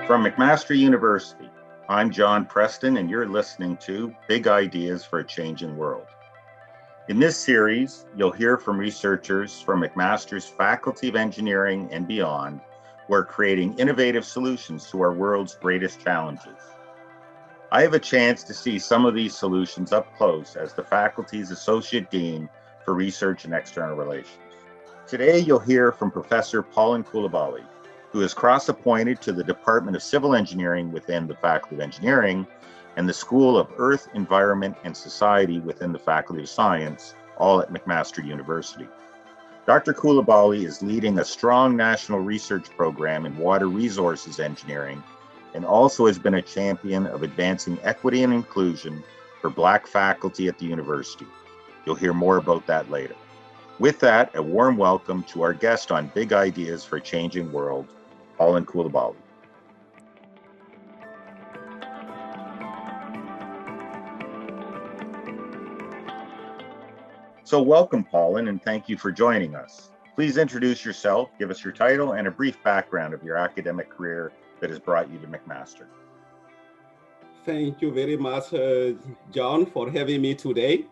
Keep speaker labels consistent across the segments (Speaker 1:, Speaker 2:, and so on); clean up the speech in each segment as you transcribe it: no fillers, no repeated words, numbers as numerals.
Speaker 1: From McMaster University, I'm John Preston, and you're listening to Big Ideas for a Changing World. In this series, you'll hear from researchers from McMaster's Faculty of Engineering and beyond who are creating innovative solutions to our world's greatest challenges. I have a chance to see some of these solutions up close as the faculty's Associate Dean for Research and External Relations. Today, you'll hear from Professor Pauline Coulibaly, who is cross-appointed to the Department of Civil Engineering within the Faculty of Engineering and the School of Earth, Environment, and Society within the Faculty of Science, all at McMaster University. Dr. Coulibaly is leading a strong national research program in water resources engineering and also has been a champion of advancing equity and inclusion for Black faculty at the university. You'll hear more about that later. With that, a warm welcome to our guest on Big Ideas for a Changing World, Pauline Coulibaly. So welcome, Pauline, and thank you for joining us. Please introduce yourself, give us your title, and a brief background of your academic career that has brought you to McMaster.
Speaker 2: Thank you very much, John, for having me today.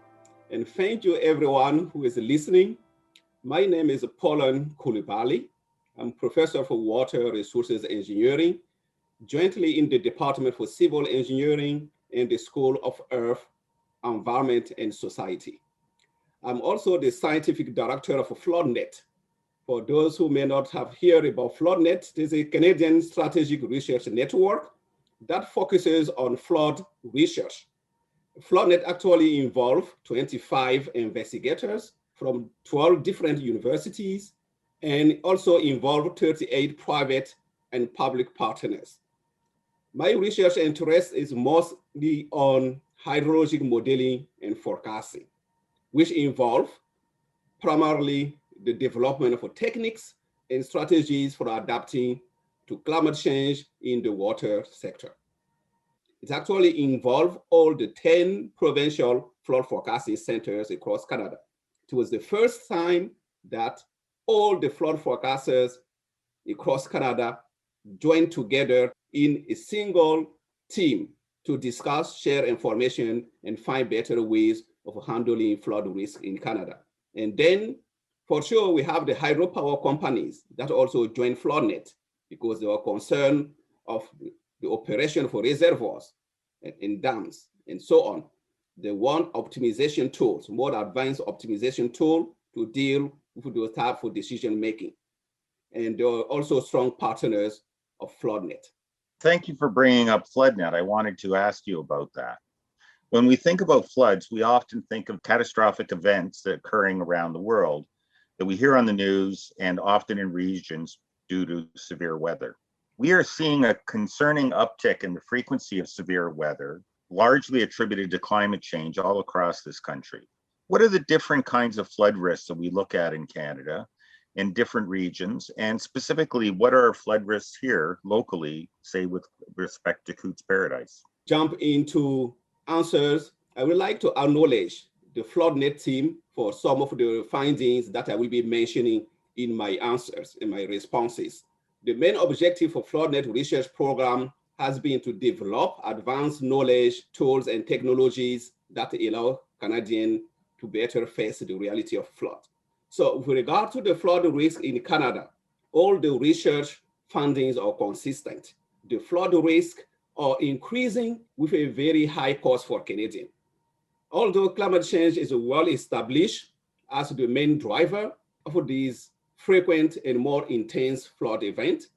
Speaker 2: And thank you, everyone who is listening. My name is Pauline Coulibaly. I'm professor for water resources engineering, jointly in the Department for Civil Engineering and the School of Earth, Environment, and Society. I'm also the scientific director of FloodNet. For those who may not have heard about FloodNet, this is a Canadian strategic research network that focuses on flood research. FloodNet actually involves 25 investigators from 12 different universities and also involve 38 private and public partners. My research interest is mostly on hydrologic modeling and forecasting, which involve primarily the development of techniques and strategies for adapting to climate change in the water sector. It actually involved all the 10 provincial flood forecasting centers across Canada. It was the first time that all the flood forecasters across Canada joined together in a single team to discuss, share information, and find better ways of handling flood risk in Canada. And then, for sure, we have the hydropower companies that also joined FloodNet because they were concerned of the operation for reservoirs and dams and so on. They want optimization tools, more advanced optimization tool to deal with those type of decision making. And they are also strong partners of FloodNet.
Speaker 1: Thank you for bringing up FloodNet. I wanted to ask you about that. When we think about floods, we often think of catastrophic events that are occurring around the world that we hear on the news and often in regions due to severe weather. We are seeing a concerning uptick in the frequency of severe weather, largely attributed to climate change all across this country. What are the different kinds of flood risks that we look at in Canada in different regions? And specifically, what are our flood risks here locally, say with respect to Coutts Paradise?
Speaker 2: Jump into answers. I would like to acknowledge the FloodNet team for some of the findings that I will be mentioning in my answers, in my responses. The main objective for FloodNet research program has been to develop advanced knowledge, tools, and technologies that allow Canadians to better face the reality of flood. So with regard to the flood risk in Canada, all the research findings are consistent. The flood risk are increasing with a very high cost for Canadians. Although climate change is well established as the main driver of these frequent and more intense flood events,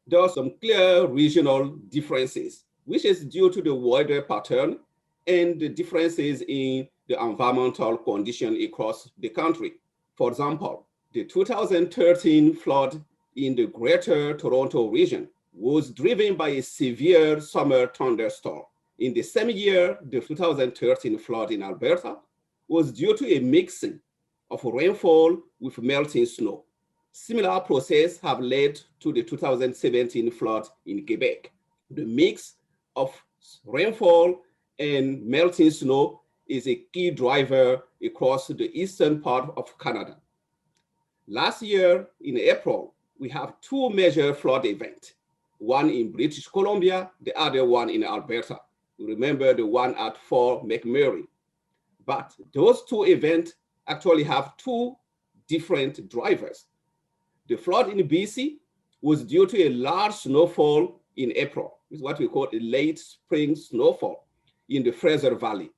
Speaker 2: there are some clear regional differences, which is due to the weather pattern and the differences in the environmental condition across the country. For example, the 2013 flood in the Greater Toronto region was driven by a severe summer thunderstorm. In the same year, the 2013 flood in Alberta was due to a mixing of rainfall with melting snow. Similar processes have led to the 2017 flood in Quebec. The mix of rainfall and melting snow is a key driver across the eastern part of Canada. Last year in April, we have two major flood events. one in British Columbia, the other one in Alberta. Remember the one at Fort McMurray. But those two events actually have two different drivers. The flood in BC was due to a large snowfall in April. It's what we call a late spring snowfall in the Fraser Valley.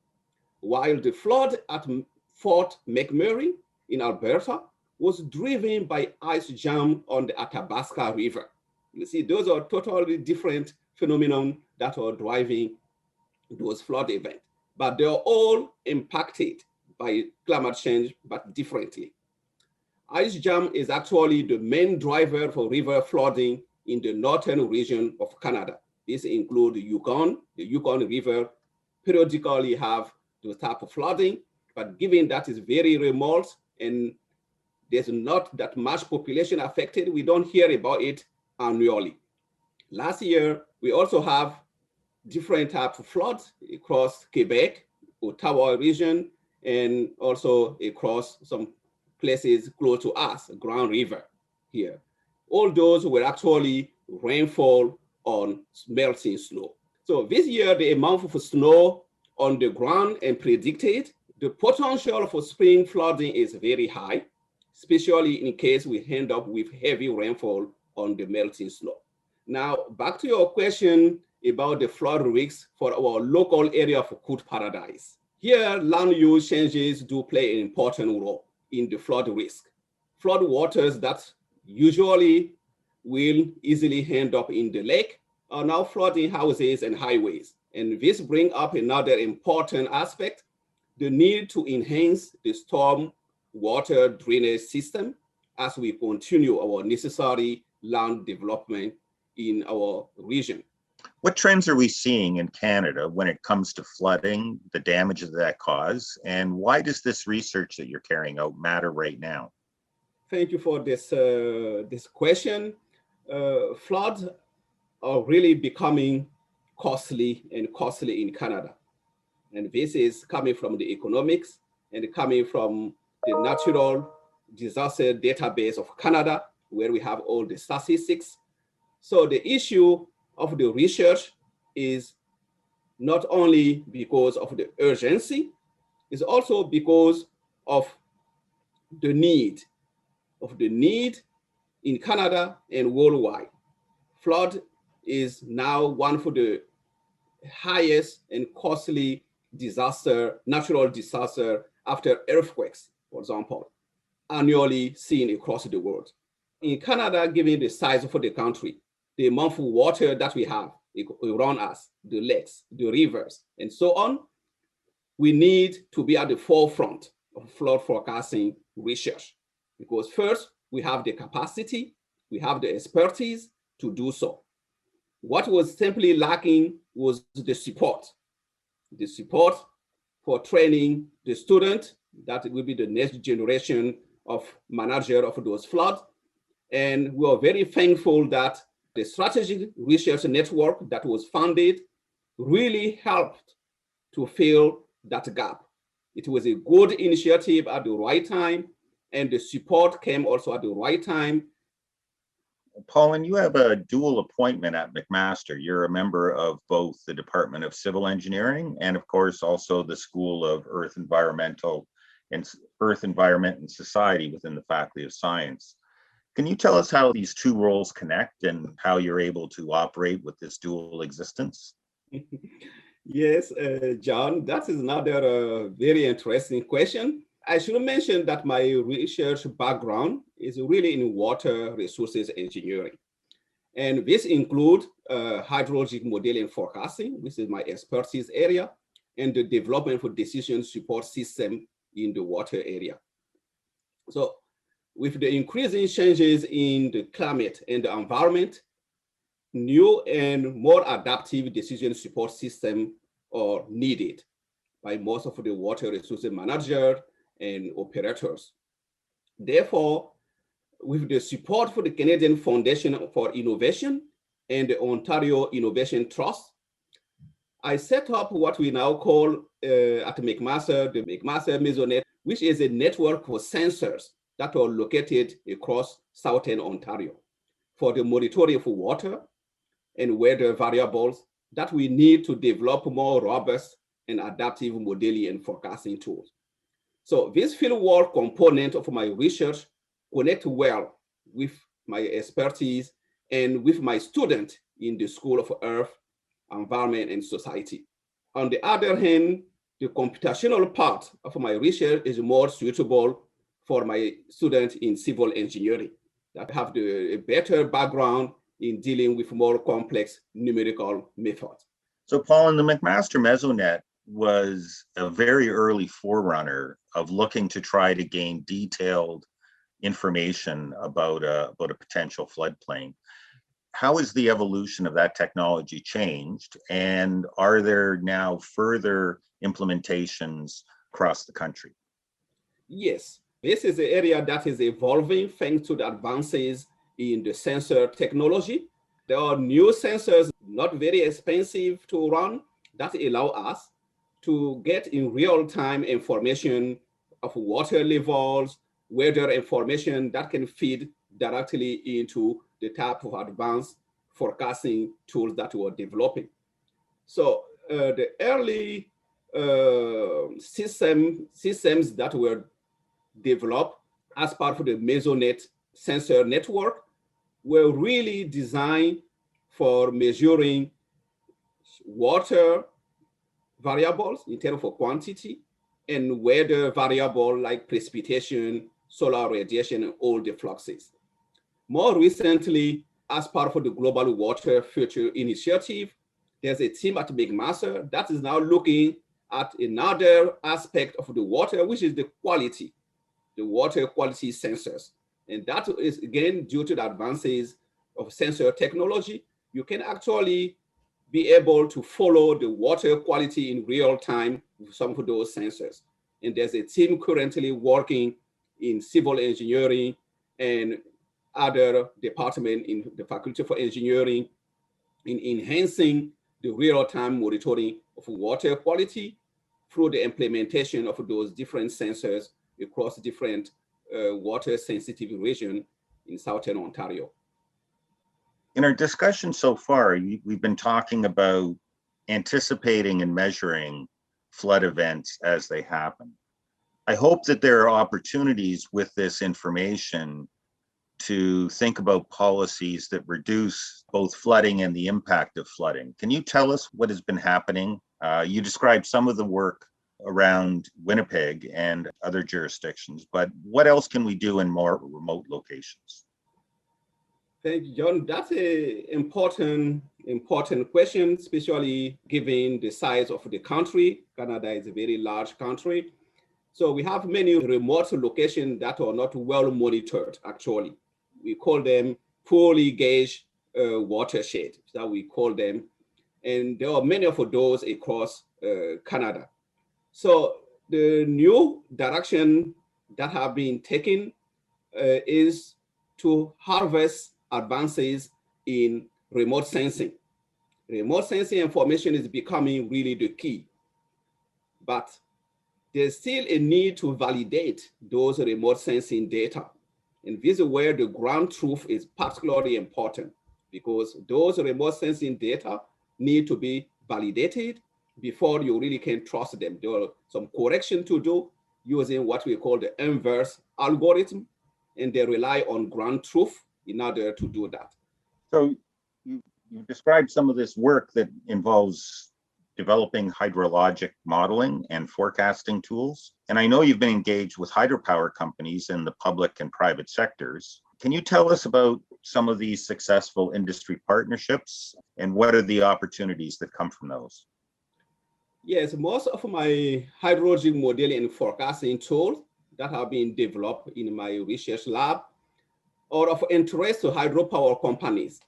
Speaker 2: While the flood at Fort McMurray in Alberta was driven by ice jam on the Athabasca River. You see, those are totally different phenomena that are driving those flood events, but they're all impacted by climate change, but differently. Ice jam is actually the main driver for river flooding in the northern region of Canada. This includes the Yukon. The Yukon River periodically have those type of flooding, but given that is very remote and there's not that much population affected, we don't hear about it annually. Last year, we also have different types of floods across Quebec, Ottawa region, and also across some places close to us, Grand River here. All those were actually rainfall on melting snow. So this year, the amount of snow on the ground and predicted, the potential for spring flooding is very high, especially in case we end up with heavy rainfall on the melting snow. Now, back to your question about the flood risks for our local area of Cook Paradise. Here, land use changes do play an important role in the flood risk. Flood waters that usually will easily end up in the lake are now flooding houses and highways. And this brings up another important aspect, the need to enhance the storm water drainage system as we continue our necessary land development in our region.
Speaker 1: What trends are we seeing in Canada when it comes to flooding, the damages that cause, and why does this research that you're carrying out matter right now?
Speaker 2: Thank you for this question. Floods are really becoming costly in Canada. And this is coming from the economics and coming from the natural disaster database of Canada, where we have all the statistics. So the issue of the research is not only because of the urgency, it's also because of the need in Canada and worldwide. Flood is now one of the highest and costly natural disaster after earthquakes, for example, annually seen across the world. In Canada, given the size of the country, the amount of water that we have around us, the lakes, the rivers, and so on, we need to be at the forefront of flood forecasting research. Because first, we have the capacity, we have the expertise to do so. What was simply lacking was the support for training the student that will be the next generation of manager of those floods. And we are very thankful that the Strategic Research Network that was founded really helped to fill that gap. It was a good initiative at the right time, and the support came also at the right time.
Speaker 1: Pauline, you have a dual appointment at McMaster. You're a member of both the Department of Civil Engineering and, of course, also the School of Earth Environment and Society within the Faculty of Science. Can you tell us how these two roles connect and how you're able to operate with this dual existence?
Speaker 2: Yes, John, that is another very interesting question. I should mention that my research background is really in water resources engineering. And this includes hydrologic modeling forecasting, which is my expertise area, and the development for decision support system in the water area. So with the increasing changes in the climate and the environment, new and more adaptive decision support systems are needed by most of the water resources managers and operators. Therefore, with the support for the Canadian Foundation for Innovation and the Ontario Innovation Trust, I set up what we now call at McMaster, the McMaster Mesonet, which is a network for sensors that are located across southern Ontario for the monitoring of water, and weather variables that we need to develop more robust and adaptive modeling and forecasting tools. So this fieldwork component of my research connects well with my expertise and with my student in the School of Earth, Environment, and Society. On the other hand, the computational part of my research is more suitable for my students in civil engineering that have a better background in dealing with more complex numerical methods.
Speaker 1: So, Paul, the McMaster Mesonet was a very early forerunner of looking to try to gain detailed information about a potential floodplain. How has the evolution of that technology changed? And are there now further implementations across the country?
Speaker 2: Yes, this is an area that is evolving thanks to the advances in the sensor technology. There are new sensors, not very expensive to run, that allow us to get in real time information of water levels, weather information that can feed directly into the type of advanced forecasting tools that we're developing. So the early systems that were developed as part of the Mesonet sensor network were really designed for measuring water variables in terms of quantity and weather variable like precipitation, solar radiation, and all the fluxes. More recently, as part of the Global Water Future Initiative, there's a team at McMaster that is now looking at another aspect of the water, which is the quality, the water quality sensors. And that is, again, due to the advances of sensor technology, you can actually be able to follow the water quality in real time with some of those sensors. And there's a team currently working in civil engineering and other department in the Faculty for Engineering in enhancing the real-time monitoring of water quality through the implementation of those different sensors across different water sensitive regions in Southern Ontario.
Speaker 1: In our discussion so far, we've been talking about anticipating and measuring flood events as they happen. I hope that there are opportunities with this information to think about policies that reduce both flooding and the impact of flooding. Can you tell us what has been happening? You described some of the work around Winnipeg and other jurisdictions, but what else can we do in more remote locations?
Speaker 2: Thank you, John. That's an important question, especially given the size of the country. Canada is a very large country. So we have many remote locations that are not well monitored, actually. We call them poorly gauged watershed, that we call them. And there are many of those across Canada. So the new direction that have been taken is to harvest advances in remote sensing. Remote sensing information is becoming really the key, but there's still a need to validate those remote sensing data. And this is where the ground truth is particularly important, because those remote sensing data need to be validated before you really can trust them. There are some correction to do using what we call the inverse algorithm, and they rely on ground truth in order to do that.
Speaker 1: So you described some of this work that involves developing hydrologic modeling and forecasting tools. And I know you've been engaged with hydropower companies in the public and private sectors. Can you tell us about some of these successful industry partnerships and what are the opportunities that come from those?
Speaker 2: Yes, most of my hydrologic modeling and forecasting tools that have been developed in my research lab are of interest to hydropower companies,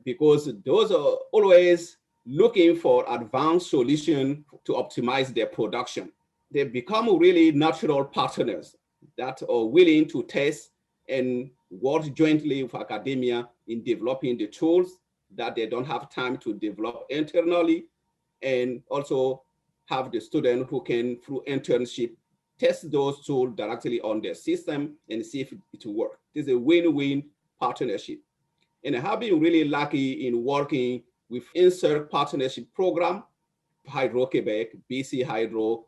Speaker 2: because those are always looking for advanced solutions to optimize their production. They become really natural partners that are willing to test and work jointly with academia in developing the tools that they don't have time to develop internally, and also have the student who can, through internship, test those tools directly on their system and see if it will work. This is a win-win partnership. And I have been really lucky in working with INSERC Partnership Program, Hydro-Quebec, BC Hydro,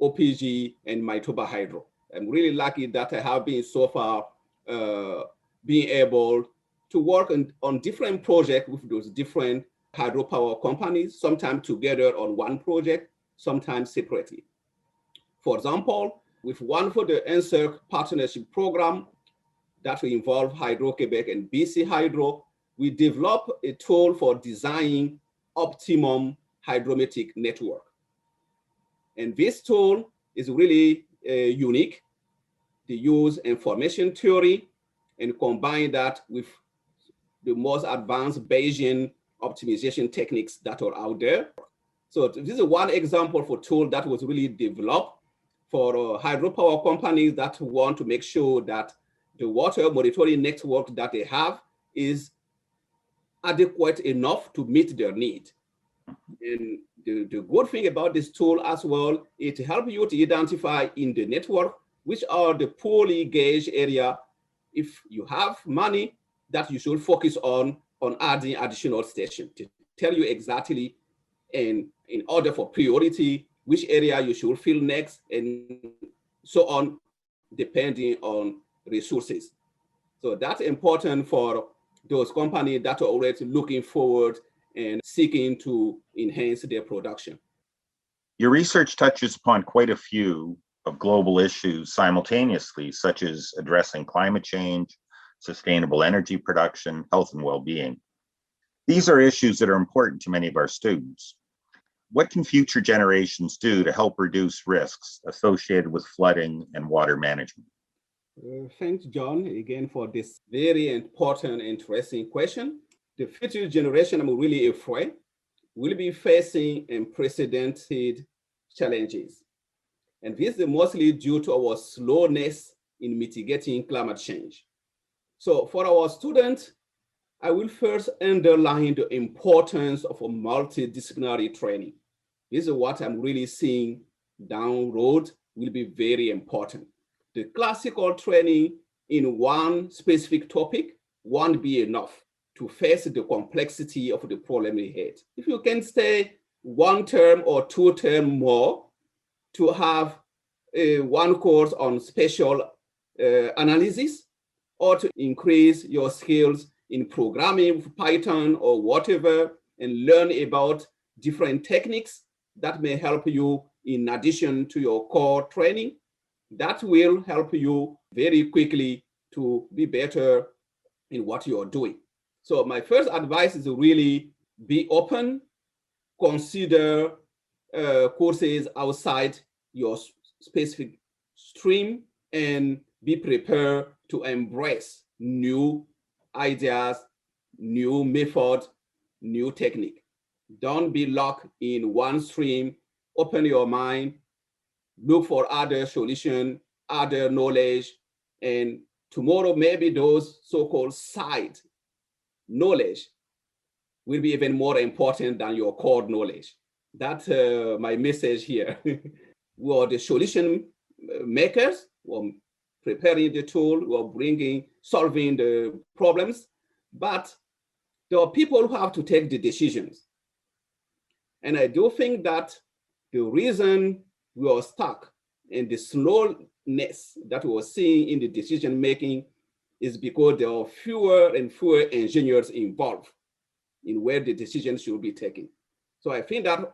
Speaker 2: OPG, and Manitoba Hydro. I'm really lucky that I have been so far being able to work on different projects with those different hydropower companies, sometimes together on one project, sometimes separately. For example, with one for the INSERC Partnership Program that will involve Hydro-Quebec and BC Hydro, we developed a tool for designing optimum hydrometric network. And this tool is really unique. They use information theory and combine that with the most advanced Bayesian optimization techniques that are out there. So this is one example of a tool that was really developed for hydropower companies that want to make sure that the water monitoring network that they have is adequate enough to meet their need. And the good thing about this tool as well, it helps you to identify in the network which are the poorly gauged area. If you have money that you should focus on adding additional station to tell you exactly, and in order for priority, which area you should fill next, and so on, depending on resources. So that's important for those companies that are already looking forward and seeking to enhance their production.
Speaker 1: Your research touches upon quite a few of global issues simultaneously, such as addressing climate change, sustainable energy production, health and well-being. These are issues that are important to many of our students. What can future generations do to help reduce risks associated with flooding and water management?
Speaker 2: Thanks, John, again for this very important, interesting question. The future generation, I'm really afraid, will be facing unprecedented challenges. And this is mostly due to our slowness in mitigating climate change. So for our students, I will first underline the importance of a multidisciplinary training. This is what I'm really seeing down road will be very important. The classical training in one specific topic won't be enough to face the complexity of the problem ahead. If you can stay one term or two terms more to have one course on spatial analysis, or to increase your skills in programming with Python or whatever, and learn about different techniques that may help you in addition to your core training, that will help you very quickly to be better in what you are doing. So my first advice is to really be open, consider courses outside your specific stream, and be prepared to embrace new ideas, new method, new technique. Don't be locked in one stream. Open your mind, look for other solutions, other knowledge, and tomorrow maybe those so-called side knowledge will be even more important than your core knowledge. That's my message here. We are the solution makers, we're preparing the tool, we're solving the problems, but there are people who have to take the decisions. And I do think that the reason we are stuck in the slowness that we are seeing in the decision making is because there are fewer and fewer engineers involved in where the decisions should be taken. So I think that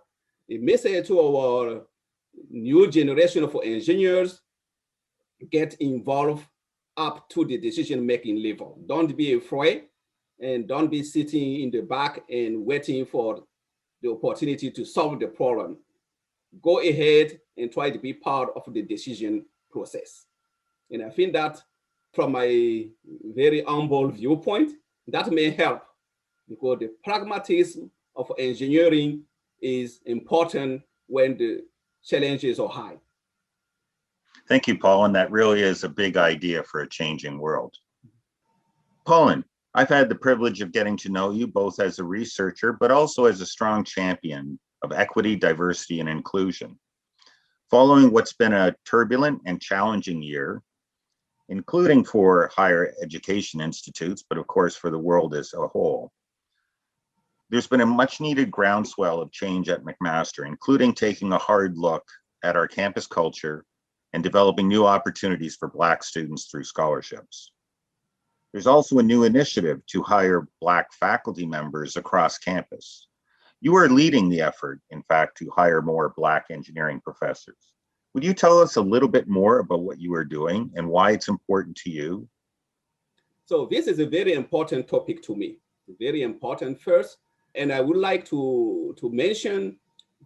Speaker 2: a message to our new generation of engineers: get involved up to the decision-making level. Don't be afraid, and don't be sitting in the back and waiting for the opportunity to solve the problem. Go ahead and try to be part of the decision process. And I think that from my very humble viewpoint, that may help, because the pragmatism of engineering is important when the challenges are high.
Speaker 1: Thank you, Paul. And that really is a big idea for a changing world. Paulin, I've had the privilege of getting to know you both as a researcher, but also as a strong champion of equity, diversity, and inclusion. Following what's been a turbulent and challenging year, including for higher education institutes, but of course for the world as a whole. There's been a much needed groundswell of change at McMaster, including taking a hard look at our campus culture and developing new opportunities for Black students through scholarships. There's also a new initiative to hire Black faculty members across campus. You are leading the effort, in fact, to hire more Black engineering professors. Would you tell us a little bit more about what you are doing and why it's important to you?
Speaker 2: So this is a very important topic to me, very important first. And I would like to mention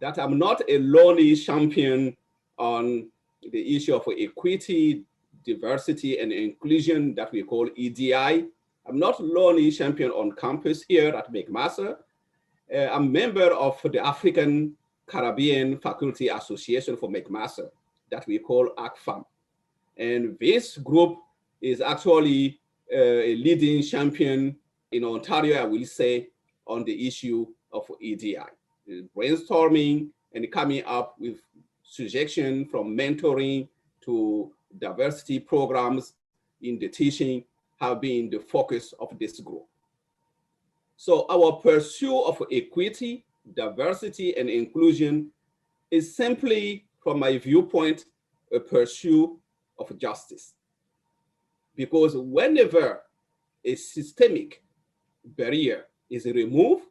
Speaker 2: that I'm not a lonely champion on the issue of equity, diversity, and inclusion that we call EDI. I'm not lonely champion on campus here at McMaster. I'm a member of the African Caribbean Faculty Association for McMaster that we call ACFAM. And this group is actually a leading champion in Ontario, I will say, on the issue of EDI, brainstorming and coming up with suggestions from mentoring to diversity programs in the teaching have been the focus of this group. So our pursuit of equity, diversity, and inclusion is simply, from my viewpoint, a pursuit of justice. Because whenever a systemic barrier is removed,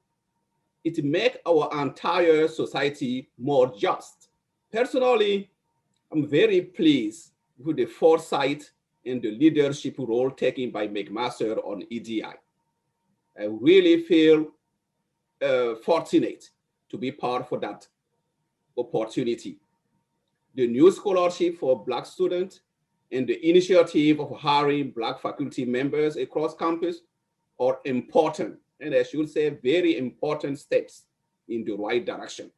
Speaker 2: it makes our entire society more just. Personally, I'm very pleased with the foresight and the leadership role taken by McMaster on EDI. I really feel fortunate to be part of that opportunity. The new scholarship for Black students and the initiative of hiring Black faculty members across campus are important, and I should say very important steps in the right direction.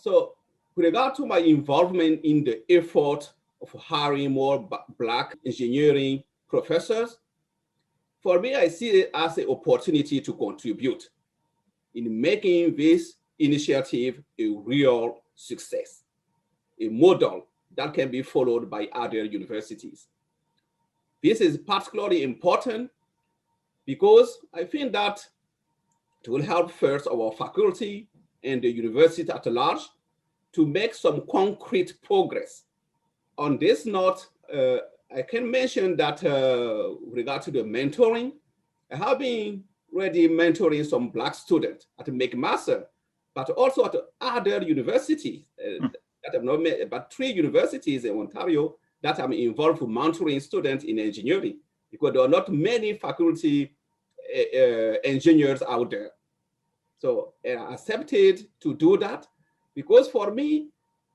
Speaker 2: So with regard to my involvement in the effort of hiring more Black engineering professors, for me, I see it as an opportunity to contribute in making this initiative a real success, a model that can be followed by other universities. This is particularly important because I think that it will help first our faculty and the university at large to make some concrete progress. On this note, I can mention that with regard to the mentoring, I have been already mentoring some Black students at McMaster, but also at other universities. That I've not met, but 3 universities in Ontario that I'm involved with mentoring students in engineering, because there are not many faculty engineers out there. So I accepted to do that because for me,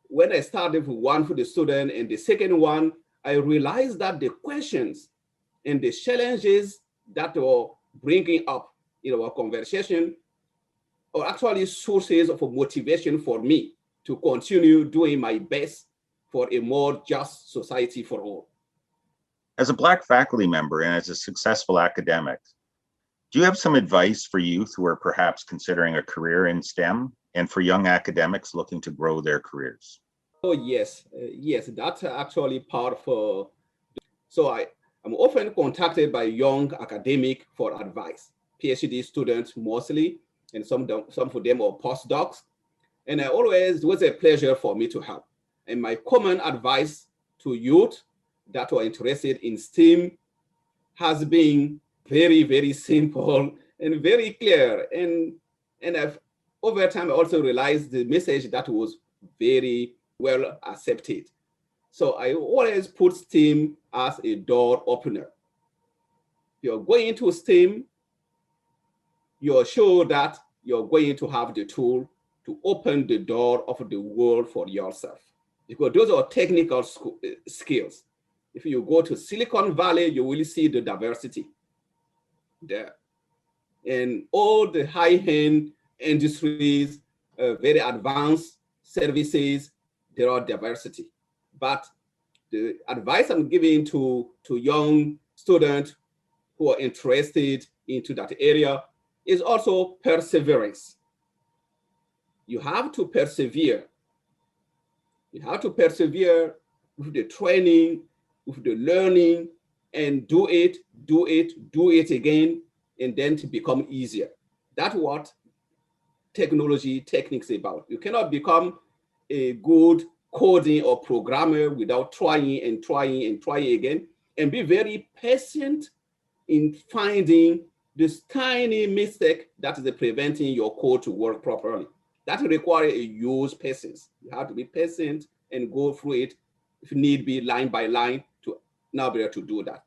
Speaker 2: when I started with one for the student and the second one, I realized that the questions and the challenges that were bringing up in our conversation are actually sources of motivation for me to continue doing my best for a more just society for all.
Speaker 1: As a Black faculty member and as a successful academic, do you have some advice for youth who are perhaps considering a career in STEM and for young academics looking to grow their careers?
Speaker 2: Oh, yes, that's actually part of, so I'm often contacted by young academics for advice, PhD students mostly, and some of them are postdocs. And it was a pleasure for me to help. And my common advice to youth that are interested in STEM has been very, very simple and very clear. And I've, over time, I also realized the message that was very well accepted. So I always put STEM as a door opener. You're going into STEM, you're sure that you're going to have the tool to open the door of the world for yourself. Because those are technical skills. If you go to Silicon Valley, you will see the diversity there. And all the high-end industries, very advanced services, there are diversity. But the advice I'm giving to young students who are interested into that area is also perseverance. You have to persevere. You have to persevere with the training, with the learning and do it again, and then to become easier. That's what technology techniques about. You cannot become a good coding or programmer without trying again, and be very patient in finding this tiny mistake that is preventing your code to work properly. That requires a huge patience. You have to be patient and go through it, if need be, line by line, to now be able to do that.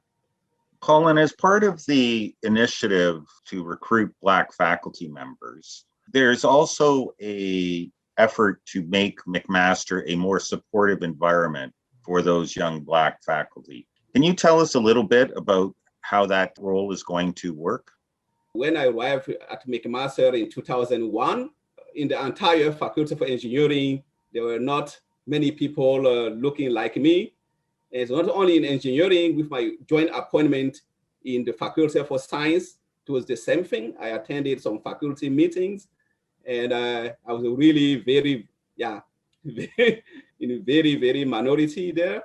Speaker 1: Colin, as part of the initiative to recruit Black faculty members, there's also an effort to make McMaster a more supportive environment for those young Black faculty. Can you tell us a little bit about how that role is going to work?
Speaker 2: When I arrived at McMaster in 2001, in the entire Faculty for Engineering, there were not many people looking like me. And so not only in engineering, with my joint appointment in the Faculty for Science, it was the same thing. I attended some faculty meetings, and I was really very minority there.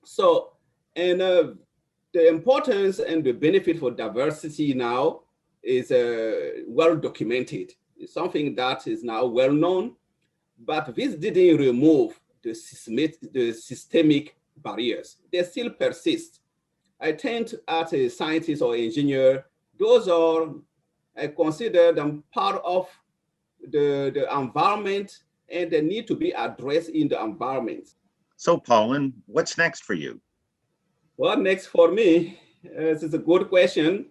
Speaker 2: So, and the importance and the benefit for diversity now is well documented. It's something that is now well known, but this didn't remove the systemic barriers. They still persist. I tend as a scientist or engineer, those are, I consider them part of the environment, and they need to be addressed in the environment.
Speaker 1: So, Paulin, what's next for you?
Speaker 2: What next for me? This is a good question.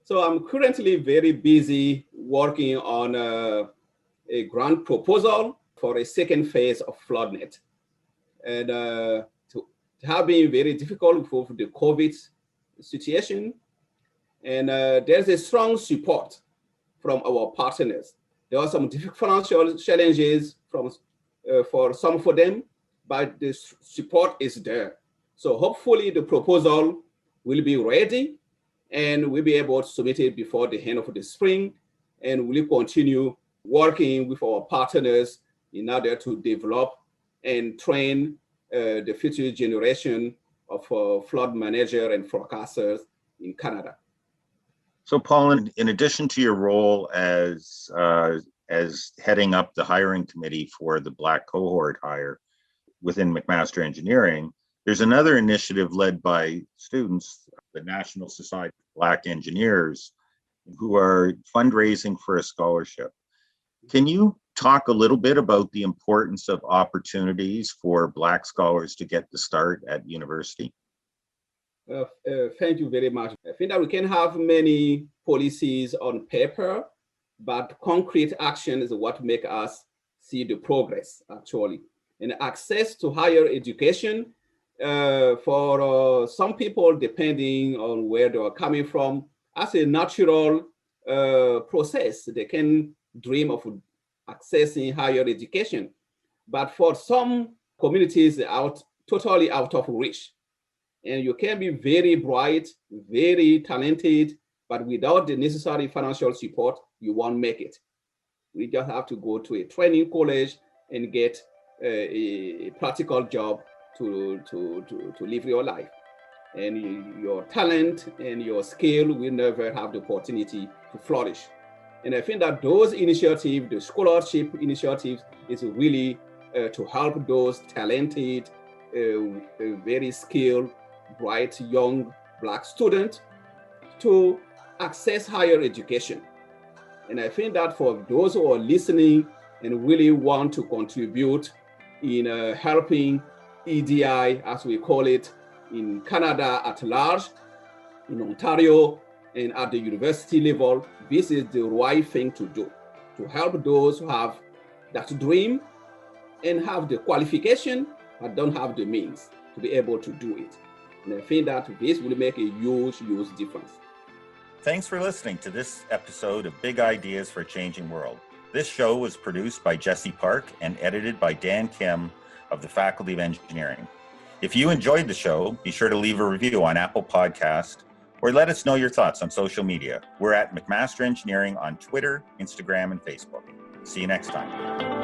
Speaker 2: So I'm currently very busy working on a grant proposal for a second phase of FloodNet. And it has been very difficult for the COVID situation. And there's a strong support from our partners. There are some financial challenges for some of them, but the support is there. So hopefully the proposal will be ready, and we'll be able to submit it before the end of the spring, and we'll continue working with our partners in order to develop and train the future generation of flood manager and forecasters in Canada.
Speaker 1: So, Paulin, in addition to your role as heading up the hiring committee for the Black cohort hire within McMaster Engineering, there's another initiative led by students, the National Society of Black Engineers, who are fundraising for a scholarship. Can you talk a little bit about the importance of opportunities for Black scholars to get the start at university?
Speaker 2: Thank you very much. I think that we can have many policies on paper, but concrete action is what makes us see the progress, actually. And access to higher education for some people, depending on where they are coming from, as a natural process. They can dream of accessing higher education. But for some communities, totally out of reach. And you can be very bright, very talented, but without the necessary financial support, you won't make it. We just have to go to a training college and get a practical job to live your life. And your talent and your skill will never have the opportunity to flourish. And I think that those initiatives, the scholarship initiatives, is really to help those talented, very skilled, bright, young Black students to access higher education. And I think that for those who are listening and really want to contribute in helping EDI, as we call it, in Canada at large, in Ontario, and at the university level, this is the right thing to do, to help those who have that dream and have the qualification, but don't have the means to be able to do it. And I think that this will make a huge, huge difference.
Speaker 1: Thanks for listening to this episode of Big Ideas for a Changing World. This show was produced by Jesse Park and edited by Dan Kim of the Faculty of Engineering. If you enjoyed the show, be sure to leave a review on Apple Podcast or let us know your thoughts on social media. We're at McMaster Engineering on Twitter, Instagram, and Facebook. See you next time.